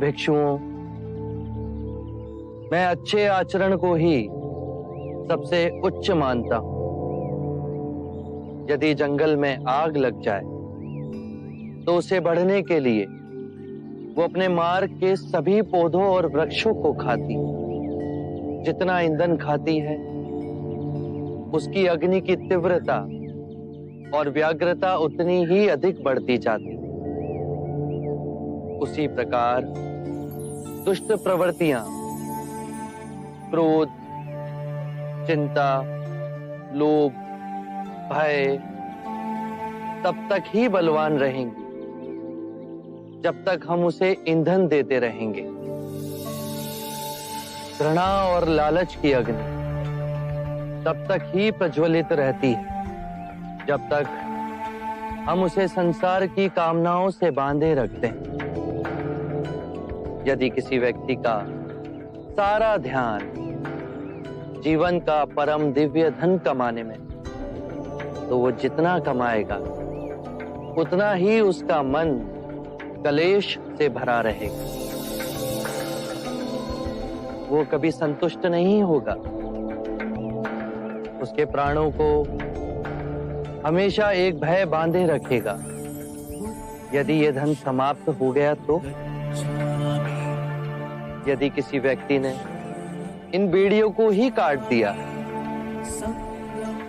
भिक्षुओं, मैं अच्छे आचरण को ही सबसे उच्च मानता हूं। यदि जंगल में आग लग जाए तो उसे बढ़ने के लिए वो अपने मार्ग के सभी पौधों और वृक्षों को खाती। जितना ईंधन खाती है, उसकी अग्नि की तीव्रता और व्याग्रता उतनी ही अधिक बढ़ती जाती। उसी प्रकार दुष्ट प्रवृत्तियां, क्रोध, चिंता, लोभ, भय तब तक ही बलवान रहेंगी जब तक हम उसे ईंधन देते रहेंगे। घृणा और लालच की अग्नि तब तक ही प्रज्वलित रहती है जब तक हम उसे संसार की कामनाओं से बांधे रखते हैं। यदि किसी व्यक्ति का सारा ध्यान जीवन का परम दिव्य धन कमाने में, तो वो जितना कमाएगा उतना ही उसका मन कलेश से भरा रहेगा। वो कभी संतुष्ट नहीं होगा। उसके प्राणों को हमेशा एक भय बांधे रखेगा। यदि ये धन समाप्त हो गया तो? यदि किसी व्यक्ति ने इन बेड़ियों को ही काट दिया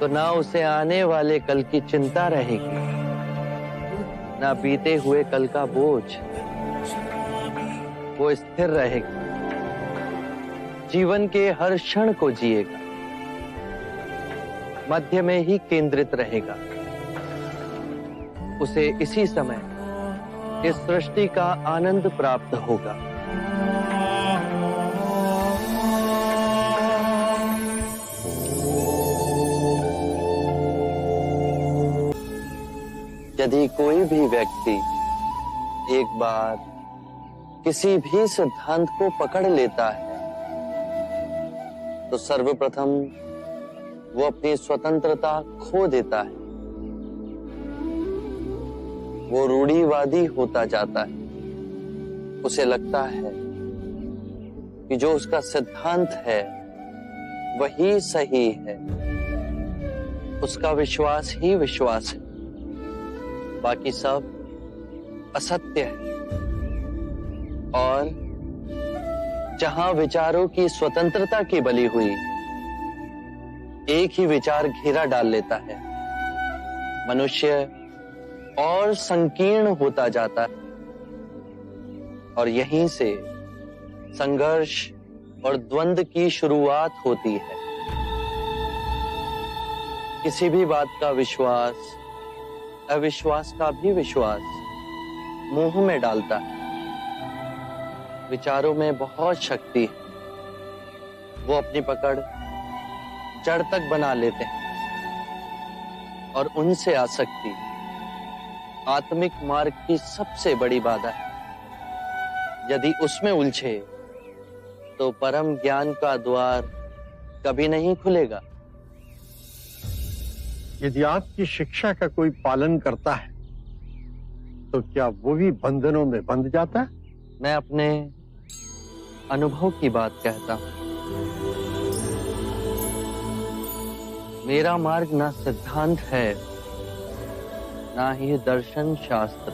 तो ना उसे आने वाले कल की चिंता रहेगी, ना बीते हुए कल का बोझ। वो स्थिर रहेगा, जीवन के हर क्षण को जिएगा, मध्य में ही केंद्रित रहेगा। उसे इसी समय इस सृष्टि का आनंद प्राप्त होगा। यदि कोई भी व्यक्ति एक बार किसी भी सिद्धांत को पकड़ लेता है तो सर्वप्रथम वो अपनी स्वतंत्रता खो देता है। वो रूढ़िवादी होता जाता है। उसे लगता है कि जो उसका सिद्धांत है वही सही है। उसका विश्वास ही विश्वास है, बाकी सब असत्य है। और जहां विचारों की स्वतंत्रता की बलि हुई, एक ही विचार घेरा डाल लेता है। मनुष्य और संकीर्ण होता जाता है और यहीं से संघर्ष और द्वंद्व की शुरुआत होती है। किसी भी बात का विश्वास अविश्वास का भी विश्वास मोह में डालता है। विचारों में बहुत शक्ति है। वो अपनी पकड़ जड़ तक बना लेते हैं और उनसे आसक्ति आत्मिक मार्ग की सबसे बड़ी बाधा है। यदि उसमें उलझे तो परम ज्ञान का द्वार कभी नहीं खुलेगा। यदि आपकी शिक्षा का कोई पालन करता है तो क्या वो भी बंधनों में बंध जाता है? मैं अपने अनुभव की बात कहता हूं। मेरा मार्ग ना सिद्धांत है, ना ही दर्शन शास्त्र,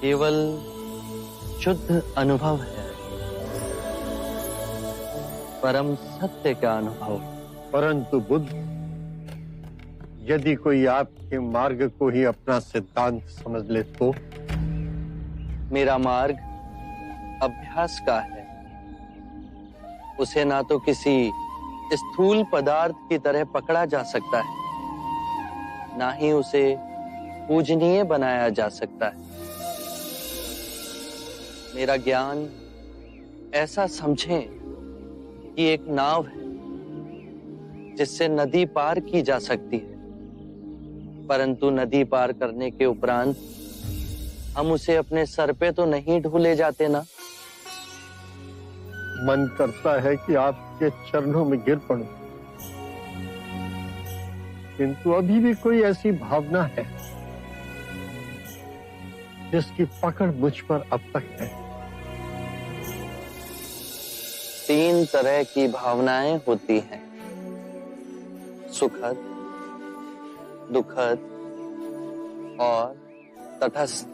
केवल शुद्ध अनुभव है, परम सत्य का अनुभव। परंतु बुद्ध, यदि कोई आपके मार्ग को ही अपना सिद्धांत समझ ले तो? मेरा मार्ग अभ्यास का है। उसे ना तो किसी स्थूल पदार्थ की तरह पकड़ा जा सकता है, ना ही उसे पूजनीय बनाया जा सकता है। मेरा ज्ञान ऐसा समझें कि एक नाव है जिससे नदी पार की जा सकती है, परंतु नदी पार करने के उपरांत हम उसे अपने सर पे तो नहीं ढो जाते ना। मन करता है कि आपके चरणों में गिर पड़ूं, किंतु अभी भी कोई ऐसी भावना है जिसकी पकड़ मुझ पर अब तक है। 3 तरह की भावनाएं होती हैं, सुखद, दुखद और तटस्थ।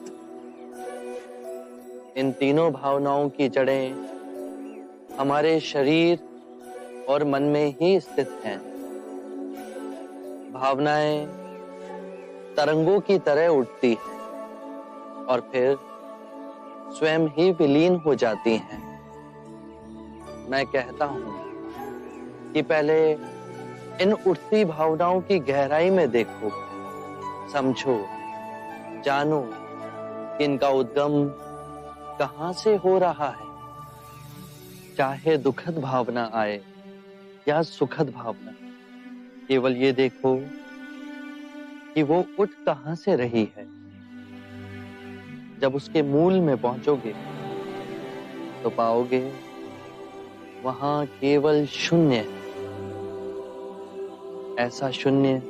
इन तीनों भावनाओं की जड़ें हमारे शरीर और मन में ही स्थित हैं। भावनाएं तरंगों की तरह उठती हैं और फिर स्वयं ही विलीन हो जाती हैं। मैं कहता हूं कि पहले इन उठती भावनाओं की गहराई में देखो, समझो, जानो कि इनका उद्गम कहां से हो रहा है। चाहे दुखद भावना आए या सुखद भावना, केवल ये देखो कि वो उठ कहां से रही है। जब उसके मूल में पहुंचोगे तो पाओगे वहां केवल शून्य है। ऐसा शून्य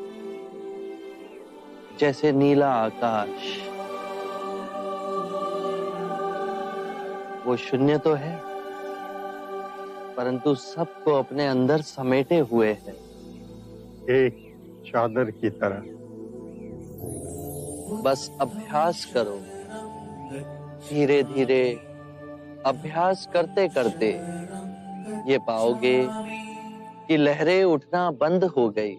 जैसे नीला आकाश। वो शून्य तो है, परंतु सबको अपने अंदर समेटे हुए है, एक चादर की तरह। बस अभ्यास करो, धीरे धीरे अभ्यास करते करते ये पाओगे कि लहरें उठना बंद हो गई।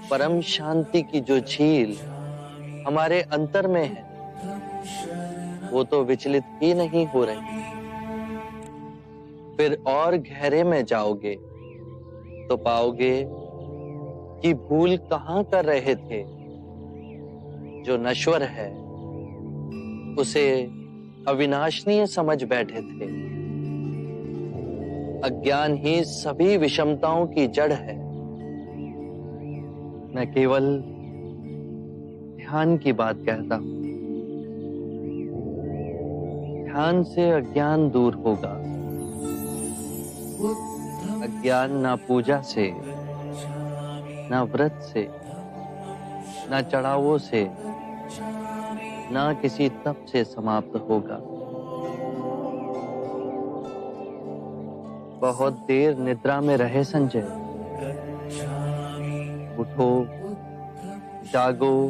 परम शांति की जो झील हमारे अंतर में है, वो तो विचलित ही नहीं हो रही। फिर और गहरे में जाओगे तो पाओगे कि भूल कहां कर रहे थे। जो नश्वर है उसे अविनाशनीय समझ बैठे थे। अज्ञान ही सभी विषमताओं की जड़ है। मैं केवल ध्यान की बात कहता हूं। ध्यान से अज्ञान दूर होगा। अज्ञान ना पूजा से, ना व्रत से, ना चढ़ावों से, ना किसी तप से समाप्त होगा। बहुत देर निद्रा में रहे संजय। उठो, जागो,